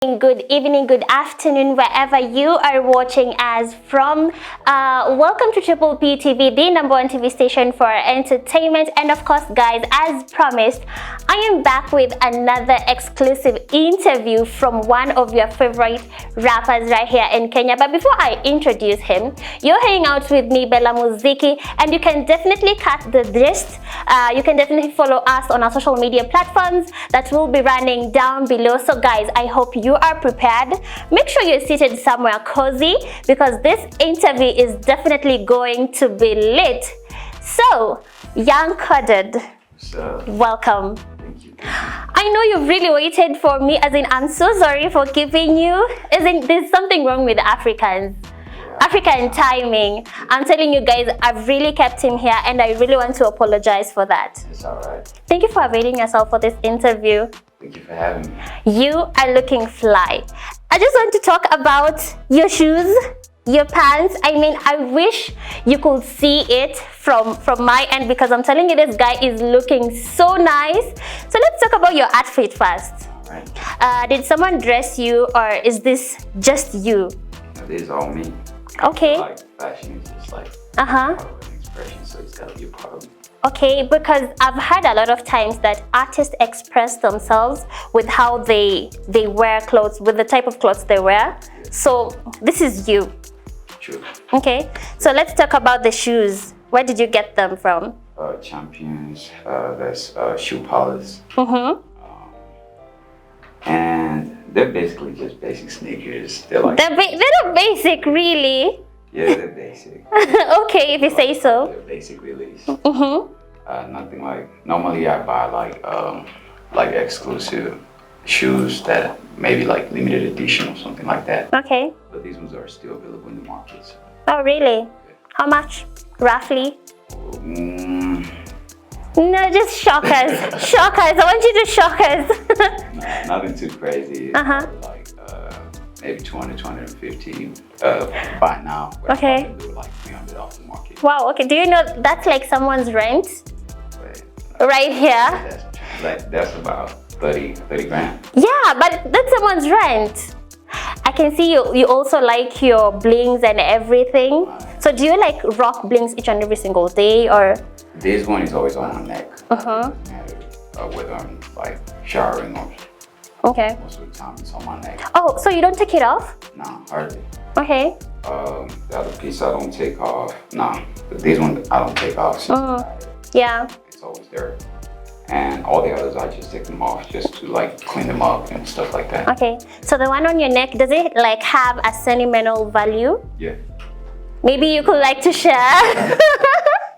Good evening, good afternoon, wherever you are watching us from. Welcome to Triple P TV, the #1 TV station for entertainment. And of course, guys, as promised, I am back with another exclusive interview from one of your favorite rappers right here in Kenya. But before I introduce him, you're hanging out with me, Bella Muziki, and you can definitely catch the gist. You can definitely follow us on our social media platforms that will be running down below. So guys, I hope you are prepared. Make sure you're seated somewhere cozy because this interview is definitely going to be lit. So, young Koded, welcome. Thank you. I know you've really waited for me, as in I'm so sorry for keeping you. As in there's something wrong with Africans. African timing. I'm telling you guys, I've really kept him here and I really want to apologize for that. It's alright. Thank you for availing yourself for this interview. Thank you for having me. You are looking fly. I just want to talk about your shoes, your pants. I mean, I wish you could see it from my end because I'm telling you, this guy is looking so nice. So let's talk about your outfit first. Alright. Did someone dress you or is this just you? No, this is all me. Okay. Like fashion is just like Uh-huh. part of an expression, so it's gotta be a part of me. Okay, because I've heard a lot of times that artists express themselves with how they wear clothes, with the type of clothes they wear. So this is you. True. Okay, so let's talk about the shoes. Where did you get them from? Champions, that's shoe polish. Mm-hmm. And they're basically just basic sneakers. They're like They're not basic, really. yeah, they're basic. Okay, if you say so. They're basic release. Mm-hmm. Nothing like normally I buy like exclusive shoes that maybe like limited edition or something like that. Okay. But these ones are still available in the market. So. Oh, really? How much, roughly? No, just shock us. Shock us. I want you to shock us. Nah, nothing too crazy. Uh-huh. Like maybe 200, 250 by now. Okay. Do like 300 off the market. Wow, okay. Do you know that's like someone's rent? But Right here? that's about 30 grand. Yeah, but that's someone's rent. I can see you also like your blings and everything. So do you like rock blings each and every single day or? This one is always on my neck. Uh-huh. It doesn't matter whether I'm like showering or Okay. most of the time it's on my neck. Oh, so you don't take it off? Nah, hardly. Okay. The other piece I don't take off. Nah, but this one I don't take off. Yeah. It's always there. And all the others I just take them off just to like clean them up and stuff like that. Okay. So the one on your neck, does it like have a sentimental value? Yeah. Maybe you could like to share?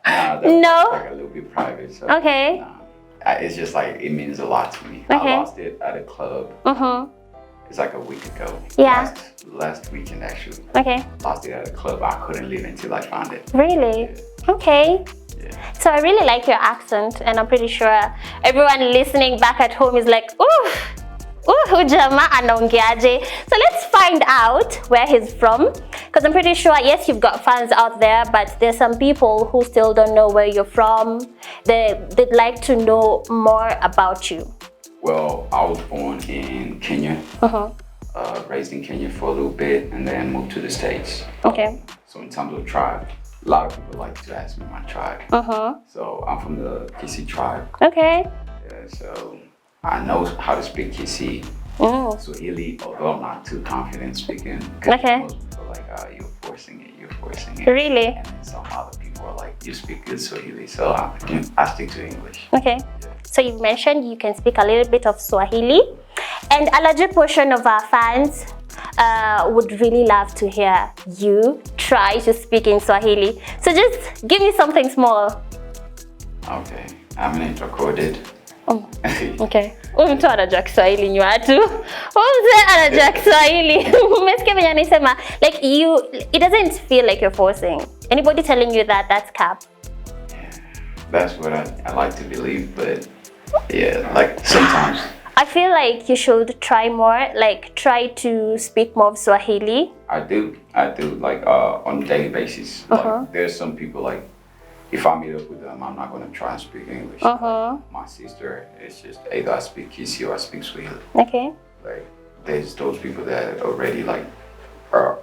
Nah, No? like a little bit private. So, Okay. nah, it's just like it means a lot to me. Okay. I lost it at a club. Mm-hmm. It's like a week ago. Yeah. Last weekend actually. Okay. Lost it at a club. I couldn't leave until I found it. Really? Okay. Yeah. So I really like your accent and I'm pretty sure everyone listening back at home is like, ooh, jamaa anaongeaje. So let's find out where he's from. Because I'm pretty sure, yes, you've got fans out there, but there's some people who still don't know where you're from. They'd like to know more about you. Well, I was born in Kenya. Raised in Kenya for a little bit and then moved to the States. Okay. So in terms of tribe, a lot of people like to ask me my tribe. So I'm from the Kisi tribe. Okay. Yeah, so I know how to speak Kisi. Swahili, although I'm not too confident speaking. Okay. Most people are like, oh, you're forcing it. Really? And then some other people are like, you speak good Swahili. So I stick to English. Okay. So you've mentioned you can speak a little bit of Swahili. And a larger portion of our fans would really love to hear you try to speak in Swahili. So just give me something small. Okay. Administered, Koded. Okay. Mtu anajua Kiswahili ni watu. Mzee anajua Kiswahili. Umesikia venye anasema like it doesn't feel like you're forcing. Anybody telling you that, that's cap. Yeah, that's what I like to believe, but yeah, like sometimes. I feel like you should try more, like try to speak more of Swahili. I do like on a daily basis. Like, there's some people like, if I meet up with them, I'm not gonna try and speak English. My sister, it's just either I speak Kisi or I speak Swahili. Okay. Like, there's those people that already like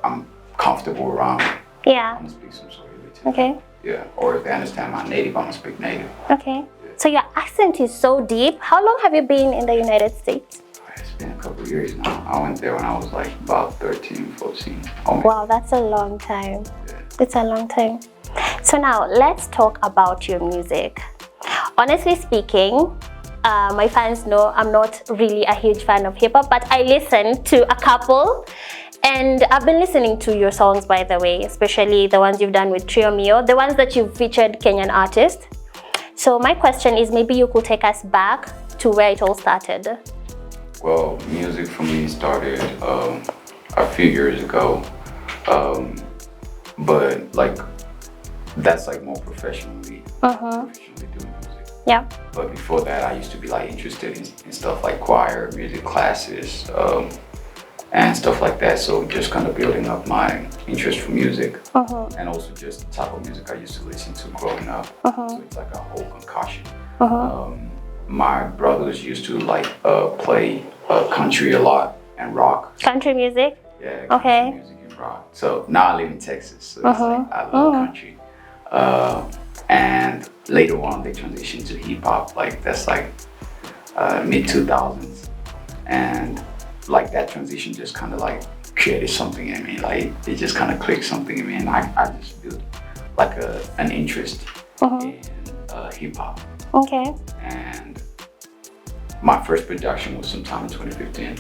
I'm comfortable around. Yeah. I'm gonna speak some Swahili too. Okay. Yeah, or if they understand my native, I'm gonna speak native. Okay. Yeah. So your accent is so deep. How long have you been in the United States? It's been a couple of years now. I went there when I was like about 13, 14. Oh, wow, that's a long time. Yeah. It's a long time. So now let's talk about your music. Honestly speaking, my fans know I'm not really a huge fan of hip-hop, but I listen to a couple. And I've been listening to your songs, by the way, especially the ones you've done with Trio Mio, the ones that you've featured Kenyan artists. So my question is, maybe you could take us back to where it all started. Well, music for me started a few years ago, but like that's like more professionally doing music. Yeah. But before that, I used to be like interested in stuff like choir, music classes, and stuff like that. So just kind of building up my interest for music, and also just the type of music I used to listen to growing up. So it's like a whole concoction. My brothers used to like play country a lot and rock. Country music? Yeah, country music and rock. So now I live in Texas, so it's like I love country. And later on they transitioned to hip hop, like that's like mid 2000s, and like that transition just kind of like created something in me, like it just kind of clicked something in me, and I just built like an interest in hip hop. Okay. And my first production was sometime in 2015.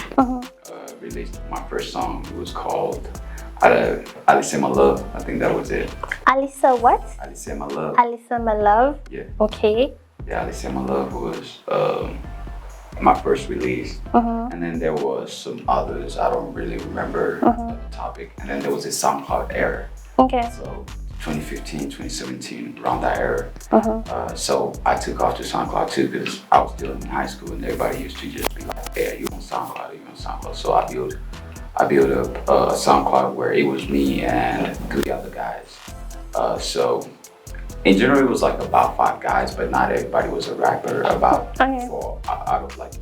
Released my first song. It was called Alice My Love. I think that was it. Alisa what? Alice My Love. Alisa My Love? Yeah. Okay. Yeah, Alice My Love was my first release. And then there was some others. I don't really remember the topic. And then there was a SoundCloud era. Okay. So 2015, 2017, around that era. So I took off to SoundCloud too, because I was still in high school and everybody used to just be like, yeah, you on SoundCloud, you on SoundCloud. So I built up a SoundCloud where it was me and 3 other guys. So in general, it was like about 5 guys, but not everybody was a rapper. About 4 out of like,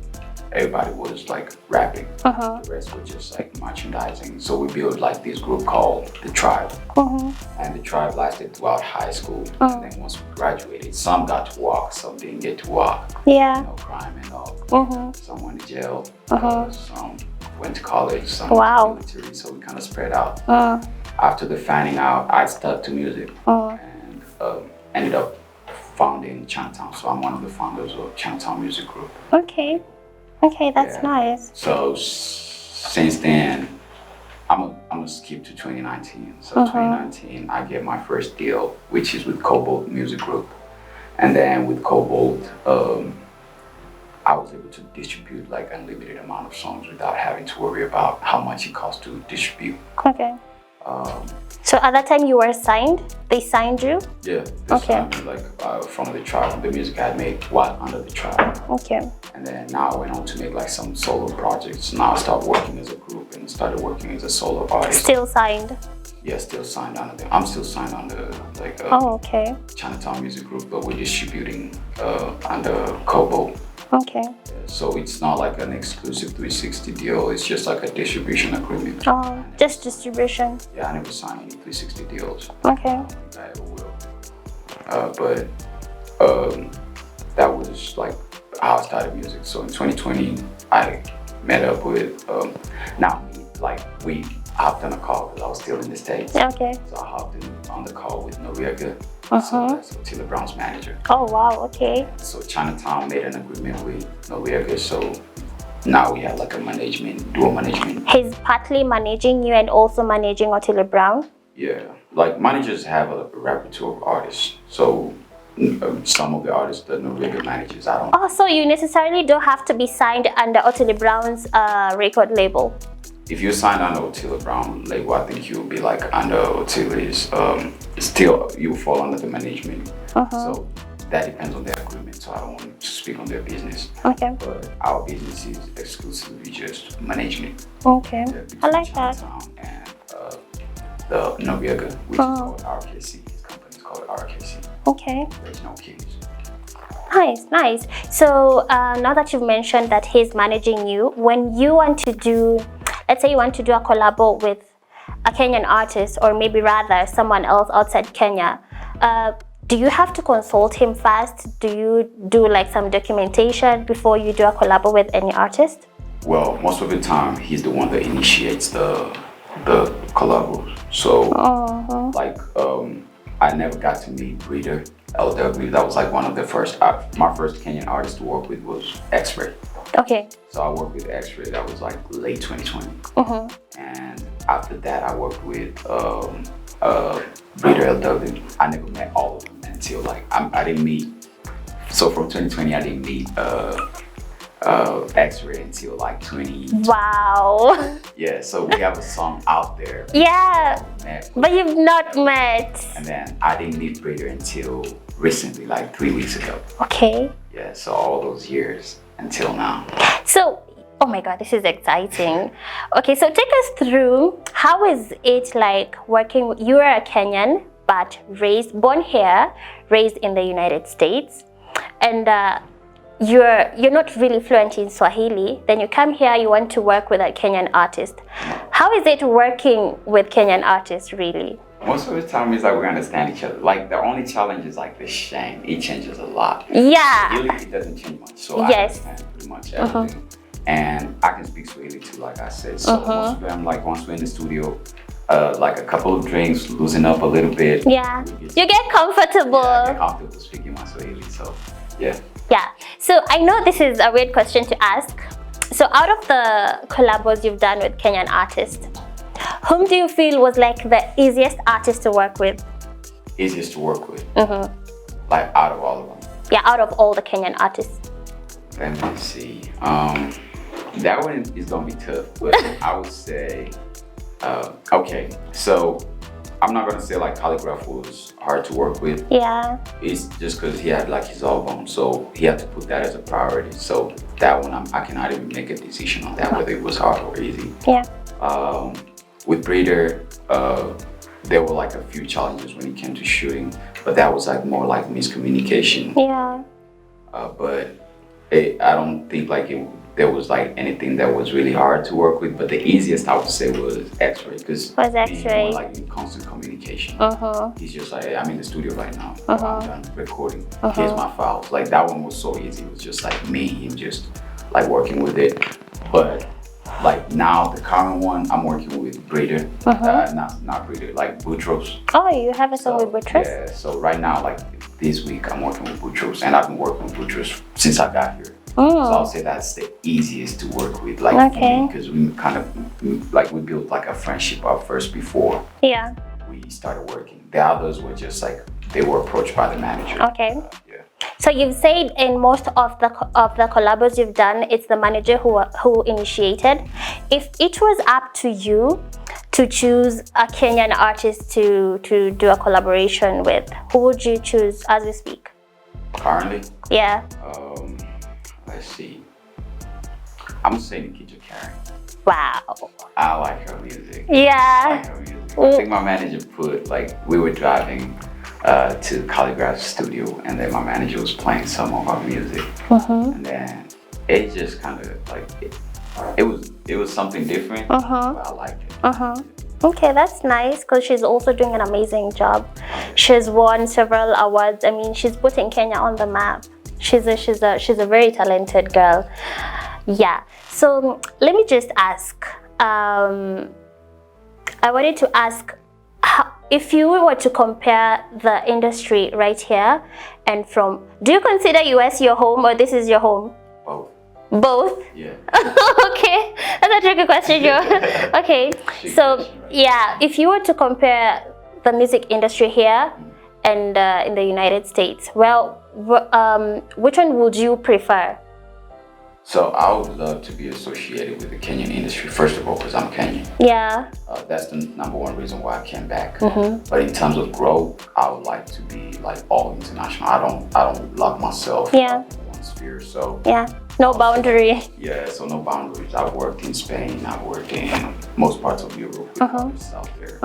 everybody was like rapping. The rest were just like merchandising. So we built like this group called The Tribe. And The Tribe lasted throughout high school. And then once we graduated, some got to walk, some didn't get to walk. Yeah. You know, crime and all. Some went to jail. Some went to college. Some went to military. So we kind of spread out. After the fanning out, I stuck to music and ended up founding Chinatown. So I'm one of the founders of Chinatown Music Group. Okay. Okay, that's nice. So since then, I'm gonna skip to 2019. So 2019, I get my first deal, which is with Koded Music Group, and then with Koded, I was able to distribute like unlimited amount of songs without having to worry about how much it costs to distribute. Okay. So at that time you were signed? They signed you? Yeah. They signed me, like from The Tribe, the music I had made while under The Tribe. Okay. And then now I went on to make like some solo projects. Now I started working as a group and started working as a solo artist. Still signed? Yeah, still signed under them. I'm still signed under like okay. Chinatown Music Group, but we're distributing under Koded. Okay. So it's not like an exclusive 360 deal. It's just like a distribution agreement. Oh, just distribution. Yeah, I never signed any 360 deals. Okay. I don't think I ever will. But that was like how I started music. So in 2020, I met up with we hopped on a call because I was still in the States. Okay. So I hopped on the call with Noriega. So that's Otila Brown's manager. Oh wow, okay. So Chinatown made an agreement with Noriega. So now we have like a dual management. He's partly managing you and also managing Otila Brown? Yeah, like managers have a repertoire of artists. So some of the artists that Noriega manages, I don't. Oh, so you necessarily don't have to be signed under Otila Brown's record label? If you're signed under Otila Brown label, I think you'll be like under Otila's, still you fall under the management. So that depends on their agreement, so I don't want to speak on their business. Okay. But our business is exclusively just management. Okay. I like that. And the Noriega, which is called RKC. His company is called RKC. Okay. There's no keys. Nice, nice. So now that you've mentioned that he's managing you, when you want to do, let's say you want to do a collabo with a Kenyan artist, or maybe rather someone else outside Kenya, do you have to consult him first? Do you do like some documentation before you do a collabo with any artist? Well, most of the time he's the one that initiates the collabos. So like I never got to meet Breeder LW. That was like one of the first, my first Kenyan artist to work with was X-Ray. Okay. So I worked with X-Ray, that was like late 2020. And after that I worked with Breeder LW. I never met all of them until like, I didn't meet, so from 2020 I didn't meet X-Ray until like 20. Wow. Yeah, so we have a song out there. Yeah, but you've not met. And then I didn't meet Breeder until recently, like 3 weeks ago. Okay. Yeah, so all those years until now. So, oh my God, this is exciting. Okay, so take us through, how is it like working, you are a Kenyan, but born here, raised in the United States, and you're not really fluent in Swahili, then you come here, you want to work with a Kenyan artist. How is it working with Kenyan artists, really? Most of the time it's like we understand each other. Like the only challenge is like the shame. It changes a lot. Yeah. Swahili, it doesn't change much. So Yes. I understand pretty much everything. And I can speak Swahili too, like I said. So most of them, like once we're in the studio, like a couple of drinks, loosen up a little bit. Yeah. You get comfortable. Yeah, I get comfortable speaking my Swahili. So yeah. Yeah. So I know this is a weird question to ask. So out of the collabos you've done with Kenyan artists, whom do you feel was like the easiest artist to work with? Easiest to work with? Like out of all of them? Yeah, out of all the Kenyan artists. Let me see. That one is gonna be tough, but I would say, okay, so I'm not gonna say like Calligraph was hard to work with. Yeah. It's just because he had like his album, so he had to put that as a priority. So that one, I cannot even make a decision on that, whether it was hard or easy. Yeah. With Breeder, there were like a few challenges when it came to shooting, but that was like more like miscommunication. Yeah. But I don't think like there was like anything that was really hard to work with, but the easiest I would say was X-Ray, because X-Ray. Like in constant communication. He's just like, I'm in the studio right now, I'm done recording, here's my files. Like that one was so easy. It was just like me and just like working with it. But like now the current one, I'm working with Breeder, not Breeder, like Boutros. Oh, you have a song with Boutros? Yeah, so right now, like this week, I'm working with Boutros, and I've been working with Boutros since I got here. So I'll say that's the easiest to work with, like because we kind of like we built like a friendship up first before we started working. The others were just like they were approached by the manager. Okay. So you've said in most of the collabos you've done, it's the manager who initiated. If it was up to you to choose a Kenyan artist to do a collaboration with, who would you choose as we speak? Currently? Yeah. Let's see. I'm saying Nikita Karen. Wow. I like her music. Yeah. I like her music. I think my manager put, like, we were driving to Calligraph's studio, and then my manager was playing some of her music. And then it just kind of like, it was something different, but I liked it. Okay, that's nice, because she's also doing an amazing job. She's won several awards. I mean, she's putting Kenya on the map. She's a very talented girl. Yeah. So let me just ask. I wanted to ask, if you were to compare the industry right here and from, do you consider US your home, or this is your home? Both. Both? Yeah. Okay, that's a tricky question, Joe. Okay, so yeah, if you were to compare the music industry here and in the United States, well, which one would you prefer? So I would love to be associated with the Kenyan industry, first of all, because I'm Kenyan. Yeah. That's the #1 reason why I came back. But in terms of growth, I would like to be like all international. I don't lock myself in one sphere. So no boundary. Yeah, so no boundaries. I've worked in Spain. I've worked in most parts of Europe with artists out there.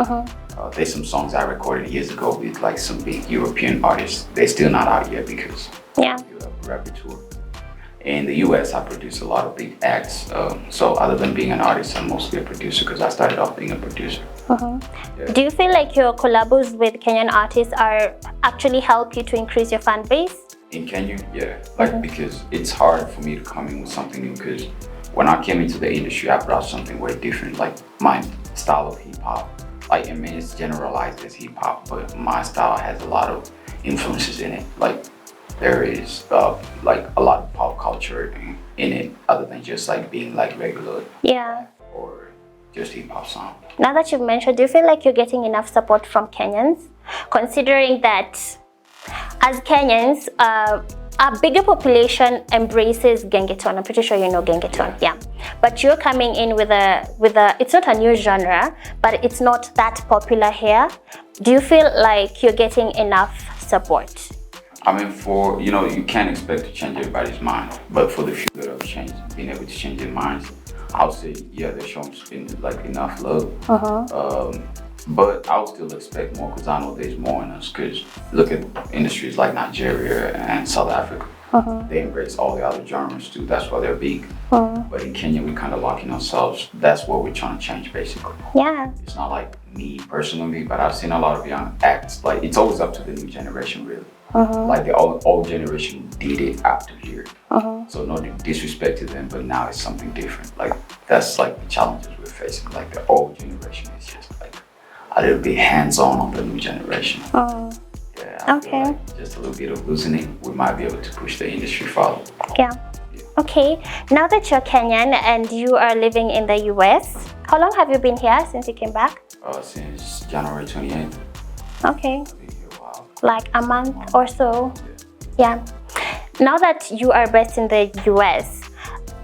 There's some songs I recorded years ago with like some big European artists. They're still not out yet because Yeah. build up a repertoire. In the US, I produce a lot of big acts. So other than being an artist, I'm mostly a producer because I started off being a producer. Yeah. Do you feel like your collabs with Kenyan artists are actually help you to increase your fan base? In Kenya, yeah. Like, because it's hard for me to come in with something new because when I came into the industry, I brought something way different, like my style of hip hop. Like, I mean, it's generalized as hip hop, but my style has a lot of influences in it. Like, there is like a lot of pop culture in it, other than just like being like regular or just hip hop song. Now that you've mentioned, do you feel like you're getting enough support from Kenyans, considering that as Kenyans, a bigger population embraces gengeton? I'm pretty sure you know gengeton, yeah. But you're coming in with a it's not a new genre, but it's not that popular here. Do you feel like you're getting enough support? I mean, you can't expect to change everybody's mind, but for the few that have been able to change their minds, I would say, yeah, they're showing like enough love. But I would still expect more because I know there's more in us. Because look at industries like Nigeria and South Africa. They embrace all the other genres too. That's why they're big. But in Kenya, we kind of locking ourselves. That's what we're trying to change, basically. Yeah. It's not like me personally, but I've seen a lot of young acts. Like, it's always up to the new generation, really. Like the old generation did it up to here. So no disrespect to them, but now it's something different. Like, that's like the challenges we're facing. Like, the old generation is just like a little bit hands-on on the new generation. Yeah, I feel like just a little bit of loosening, we might be able to push the industry forward. Yeah. Okay, now that you're Kenyan and you are living in the US, how long have you been here since you came back? Since January 28th. Okay. Like a month or so. Yeah. Now that you are based in the US,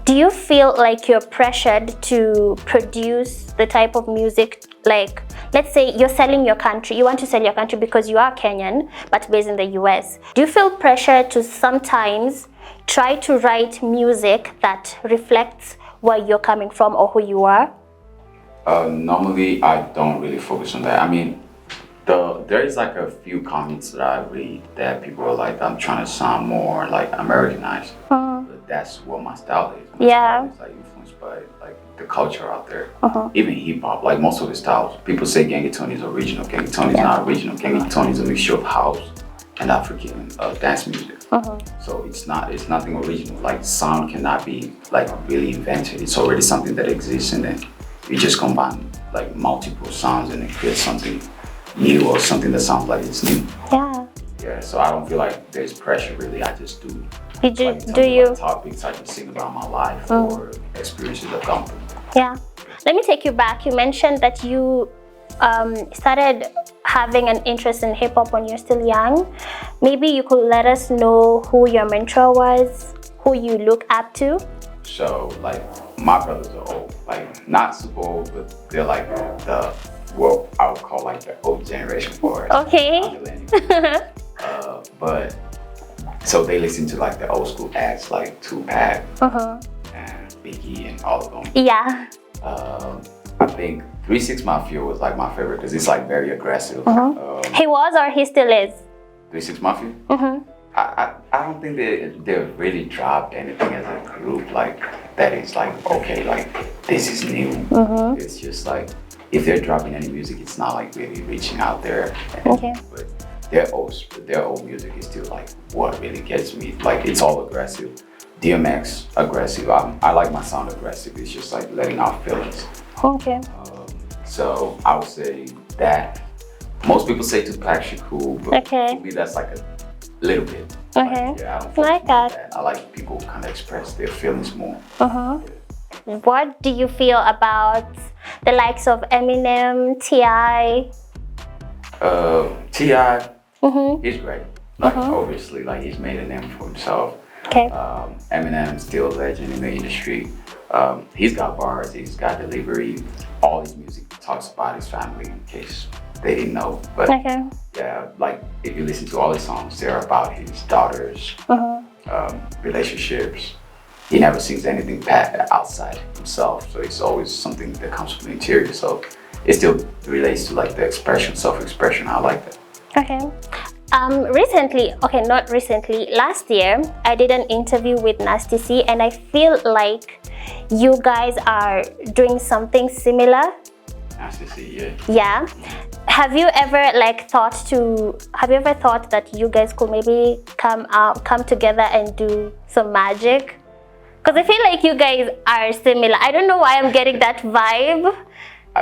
do you feel like you're pressured to produce the type of music, like, let's say you're selling your country, you want to sell your country because you are Kenyan, but based in the US. Do you feel pressure to sometimes try to write music that reflects where you're coming from or who you are? Normally, I don't really focus on that. I mean, there is like a few comments that I read that people are like, I'm trying to sound more like Americanized. But that's what my style is. My style is like influenced by like the culture out there. Even hip hop, like most of the styles. People say gengeton is original. Gengeton is not original. Gengeton is a mixture of house and African dance music. So it's nothing original. Like, sound cannot be like really invented. It's already something that exists, and then you just combine like multiple sounds and it creates something new or something that sounds like it's new. Yeah, so I don't feel like there's pressure really. I just do. Topics I can sing about my life or experiences I've gone through. Yeah. Let me take you back. You mentioned that you started having an interest in hip hop when you're still young. Maybe you could let us know who your mentor was, who you look up to. So, like, my brothers are old, like not super old, but they're like what I would call like the old generation for us. Okay. But so they listen to like the old school acts like Tupac and Biggie and all of them. Yeah. I think 3 6 Mafia was like my favorite because it's like very aggressive. He was, or he still is? 3 6 Mafia? I don't think they really dropped anything as a group like that is like, okay, like this is new. It's just like, if they're dropping any music, it's not like really reaching out there. But their old music is still like what really gets me. Like, it's all aggressive. DMX, aggressive. I like my sound aggressive. It's just like letting out feelings. So I would say that. Most people say Tupac Shakur, but to me that's like a little bit. Like, yeah, I don't like that. I like people kind of express their feelings more. What do you feel about the likes of Eminem, T.I.? T.I., he's great. Like, obviously, like, he's made a name for himself. Eminem's still a legend in the industry. He's got bars, he's got delivery. All his music talks about his family, in case they didn't know. But yeah, like, if you listen to all his songs, they're about his daughters, relationships. He never sings anything outside himself, so it's always something that comes from the interior. So it still relates to like the expression, self-expression. I like that. Recently, okay, not recently, last year, I did an interview with Nasty C, and I feel like you guys are doing something similar. Nasty C, yeah. Yeah. Have you ever thought that you guys could maybe come together and do some magic? Because I feel like you guys are similar. I don't know why I'm getting that vibe.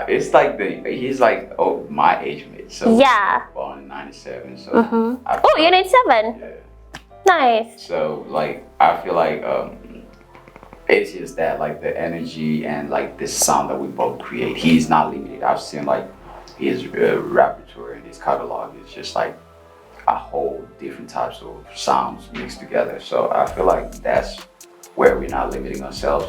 It's like he's like my age mate. So yeah. Born in '97. So oh, you're 97. Yeah. Nice. So like I feel like it's just that like the energy and like the sound that we both create. He's not limited. I've seen like his repertoire and his catalog is just like a whole different types of sounds mixed together. So I feel like that's where we're not limiting ourselves.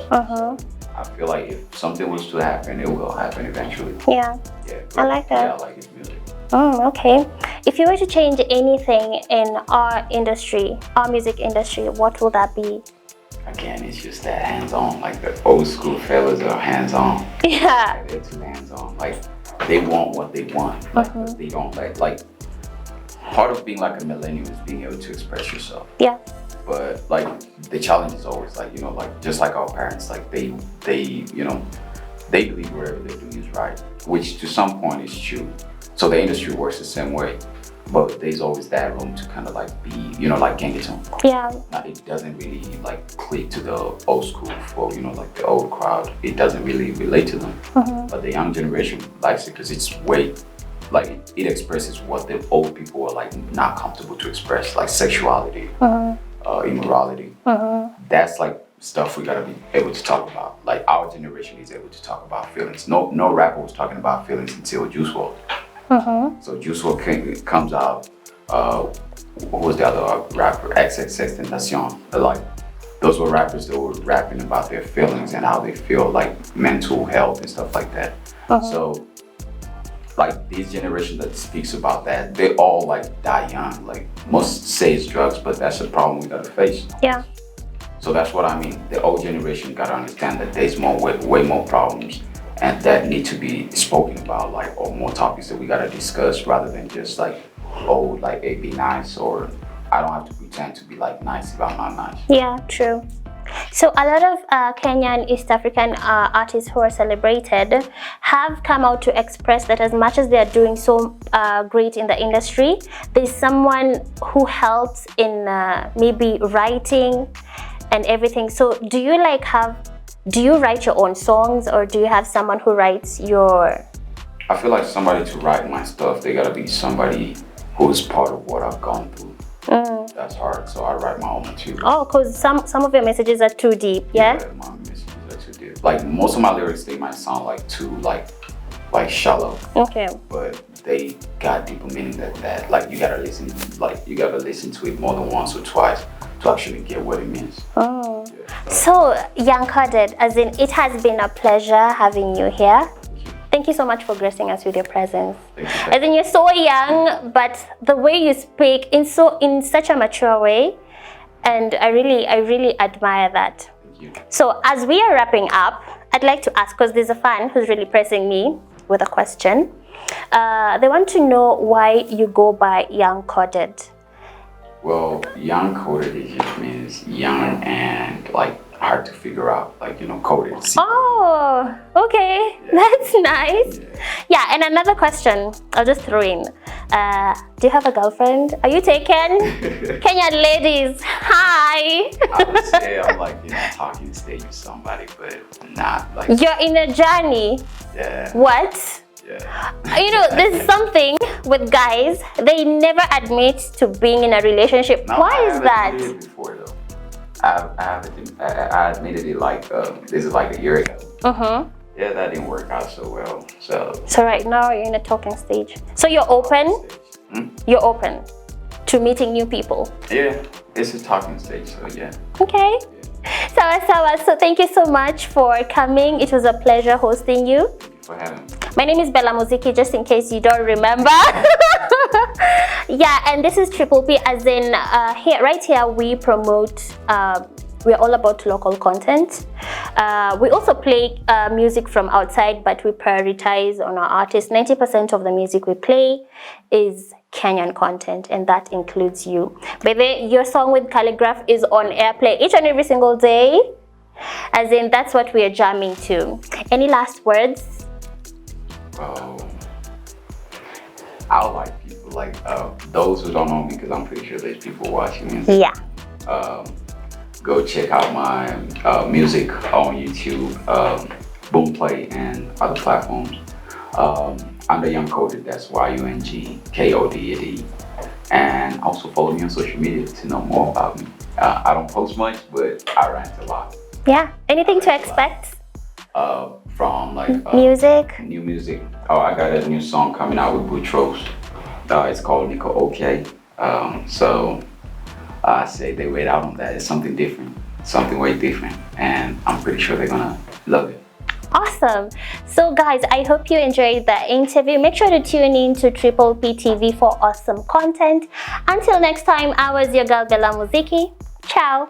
I feel like if something was to happen, it will happen eventually. Yeah. Yeah. I like that. Yeah, I like his music. Okay. If you were to change anything in our industry, our music industry, what will that be? Again, it's just that hands-on. Like the old school fellas are hands-on. Yeah. Like, they're too hands-on. Like they want what they want. Like but they don't like. Part of being like a millennial is being able to express yourself. Yeah. But like the challenge is always like, you know, like just like our parents, like they you know, they believe whatever they're doing is right, which to some point is true. So the industry works the same way, but there's always that room to kind of like be, you know, like Gengeton. Yeah. Now, it doesn't really like click to the old school for, you know, like the old crowd. It doesn't really relate to them. But the young generation likes it because it's way, like it expresses what the old people are like not comfortable to express, like sexuality. Immorality. That's like stuff we gotta be able to talk about. Like our generation is able to talk about feelings. No rapper was talking about feelings until Juice WRLD. So Juice WRLD comes out. What was the other rapper? XXXTentacion. Like those were rappers that were rapping about their feelings and how they feel, like mental health and stuff like that. So like this generation that speaks about that, they all like die young. Like most say it's drugs, but that's a problem we gotta face. Yeah. So that's what I mean. The old generation gotta understand that there's way more problems and that need to be spoken about, like, or more topics that we gotta discuss rather than just like, oh, like hey, be nice, or I don't have to pretend to be like nice if I'm not nice. Yeah, true. So a lot of Kenyan East African artists who are celebrated have come out to express that as much as they are doing so great in the industry, there's someone who helps in maybe writing and everything. So do you write your own songs, or do you have someone who writes your... I feel like somebody to write my stuff, they gotta be somebody who's part of what I've gone through. That's hard, so I write my own material. Oh, because some of your messages are too deep, yeah? Yeah, my messages are too deep. Like most of my lyrics, they might sound like too like shallow. Okay. But they got deeper meaning than that. Like you gotta listen to it more than once or twice to actually get what it means. Oh. Yeah, so young Koded, as in, it has been a pleasure having you here. Thank you so much for gracing us with your presence. As in, you're so young, but the way you speak in such a mature way, and I really admire that. Thank you. So as we are wrapping up, I'd like to ask, because there's a fan who's really pressing me with a question. They want to know why you go by Young Koded. Well, Young Koded, it just means young and like hard to figure out, like, you know, coded. Oh, okay. Yeah. That's nice. Yeah, and another question I'll just throw in. Do you have a girlfriend? Are you taken? Kenyan ladies, hi. I would say I'm like, you know, talking stage with somebody, but not like... You're in a journey. Yeah. What? Yeah. You know, there's something with guys, they never admit to being in a relationship. No, why is that? It before, though. I admitted it like this is like a year ago. Yeah, that didn't work out so well. So right now you're in a talking stage. So you're open. You're open to meeting new people. Yeah, it's a talking stage. So yeah. Okay. Yeah. So thank you so much for coming. It was a pleasure hosting you. Thank you for having me. My name is Bella Muziki, just in case you don't remember. Yeah, and this is Triple P, as in right here we promote, we're all about local content. We also play music from outside, but we prioritize on our artists. 90% of the music we play is Kenyan content, and that includes you. By the way, your song with Calligraph is on airplay each and every single day. As in, that's what we are jamming to. Any last words? I would like people like those who don't know me, because I'm pretty sure there's people watching me. Yeah. Go check out my music on YouTube, Boomplay, and other platforms. Under Young Koded, that's YUNGKODED. And also follow me on social media to know more about me. I don't post much, but I rant a lot. Yeah. Anything to expect? From like music? New music. Oh, I got a new song coming out with Boutros. It's called Nico OK. So I say they wait out on that. It's something different, something way different, and I'm pretty sure they're gonna love it. Awesome. So guys, I hope you enjoyed the interview. Make sure to tune in to Triple P TV for awesome content. Until next time, I was your girl Bella Muziki. Ciao.